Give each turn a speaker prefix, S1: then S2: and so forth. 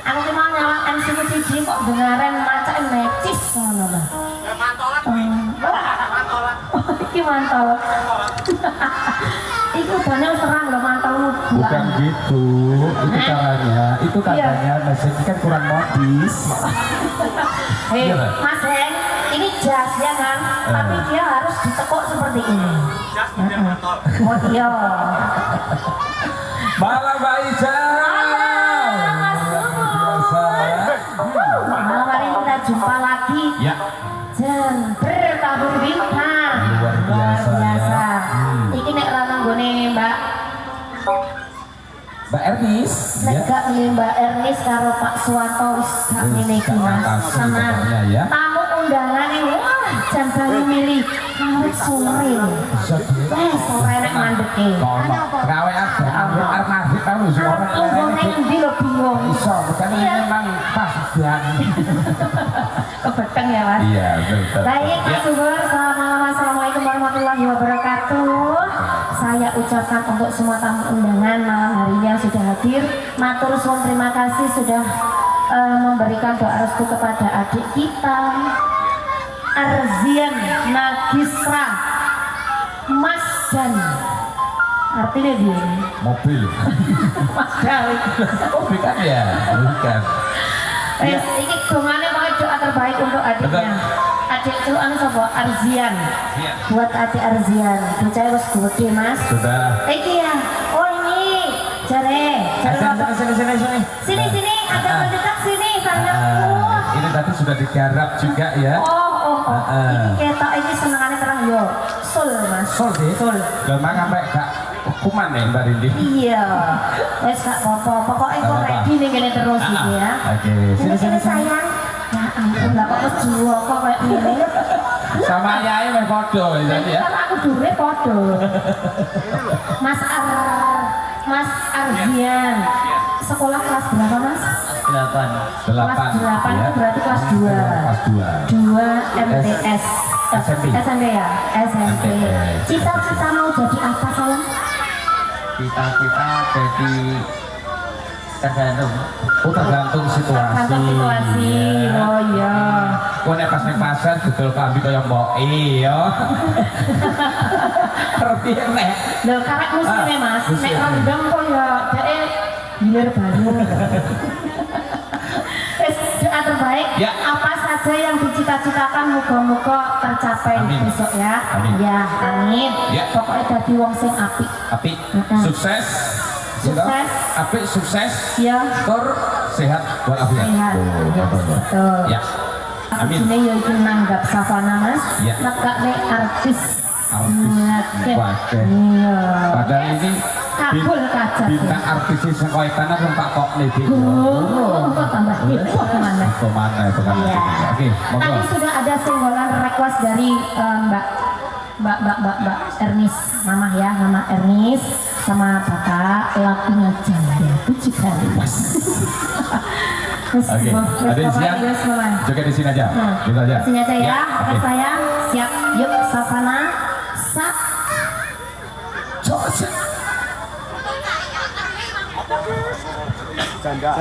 S1: Aku ki mau nyawang MC siji kok dengaran macake necis ngono lho. Ya mantolan kuwi. Mantolan. Iki mantol. Iku banyak serang lho mantolmu.
S2: Bukan gitu. Itu caranya. Itu katanya mesin kan kurang modis.
S1: Hei, Mas Heng, ini jas ya kan? Tapi dia harus ditekuk seperti ini. Jas model mantol. Oh iya.
S2: Malam Mbak Ica.
S1: Malam hari kita jumpa lagi.
S2: Ya.
S1: Jember tabur bintang.
S2: Luar biasa.
S1: Iki nek ra nanggone
S2: Mbak Ernis.
S1: Lega milih Mbak Ernis karo Pak Suwanto wis sak ngene iki Mas. Sama
S2: ya.
S1: tamu undangan ini wah jam baru milih kawit sore. Sore nek mandeke.
S2: Gawe aja. Arep maghrib tahu suara.
S1: Unggone endi lho bingung.
S2: Iso, kan memang pas dan.
S1: Kebeteng ya Mas.
S2: Iya, betul.
S1: Baik Mas Subur, selamat malam. Assalamualaikum warahmatullahi wabarakatuh. Saya ucapkan untuk semua tamu undangan malam hari ini yang sudah hadir, matur suwun terima kasih sudah memberikan doa restu kepada adik kita Arzian Nagisra Mas Dan artinya dia
S2: mobil
S1: Mas Dawid.
S2: oh bukan ya bukan
S1: Ini dongannya pakai doa terbaik untuk adiknya. Adik itu sapa? Arzian.
S2: Iya.
S1: Buat adik Arzian. Bocah wis gede Mas.
S2: sudah
S1: Iki ya. Oh ini. Jare. Sini agak mendekat sini sayangku.
S2: ini tadi sudah digarap juga ya.
S1: Oh. Ini ketok ini senengannya terang yo. Sul Mas.
S2: Sol sih
S1: Sul.
S2: gampang sampai gak kuman ya Mbak Rindi.
S1: Iya. Wes gak apa-apa. Pokoknya kok ready nih gini terus gitu ya.
S2: Oke.
S1: Sini sayang. Ya ampun lah kok kejuwo kok kayak gini.
S2: Sama ayahnya meh podo ya.
S1: Kan aku dure podo. Mas Ardian. Sekolah kelas berapa Mas?
S2: 8
S1: Kelas 8 itu berarti kelas 2.
S2: Kelas 2
S1: MTS.
S2: SMP.
S1: SMP ya? SMP. Cita-cita mau jadi apa sayang?
S3: Cita-cita jadi tergantung.
S2: Oh tergantung situasi.
S1: Tergantung situasi. Oh iya.
S2: Kau nek pas nek pasar dodol kambi kaya mbok ya. Ngerti nek.
S1: Lho karek musimnya Mas. Nek rendang kok ya dhek hilir banyu. Doa terbaik
S2: ya.
S1: Apa saja yang dicita-citakan moga-moga tercapai
S2: Amin.
S1: besok ya.
S2: Amin.
S1: Ya, amin.
S2: Ya.
S1: Pokoknya dadi wong sing apik.
S2: Apik, sukses.
S1: Sukses.
S2: Apik sukses.
S1: Ya.
S2: Tur sehat walafiat.
S1: Sehat. Ya, betul.
S2: Ya. Amin.
S1: Ini ya iki nanggap Savana Mas.
S2: Ya.
S1: Nekakne artis.
S2: Waduh.
S1: Iya.
S2: Padahal ini
S1: Kabul kajat.
S2: bintang artis sing koyo tanah kan tak kok nih.
S1: Kok tambah itu mana?
S2: Kemana itu kan?
S1: Iya.
S2: Oke, monggo.
S1: Tadi sudah ada senggolan request dari Mbak Ernis, Mama ya, Mama Ernis sama Bapak lagunya Janda 7 kali.
S2: Oke, ada yang siap? Juga di sini aja. Gitu aja.
S1: Di sini aja ya. Oke
S2: oke.
S1: sayang, siap. Yuk Savana. Sat.
S2: Janda.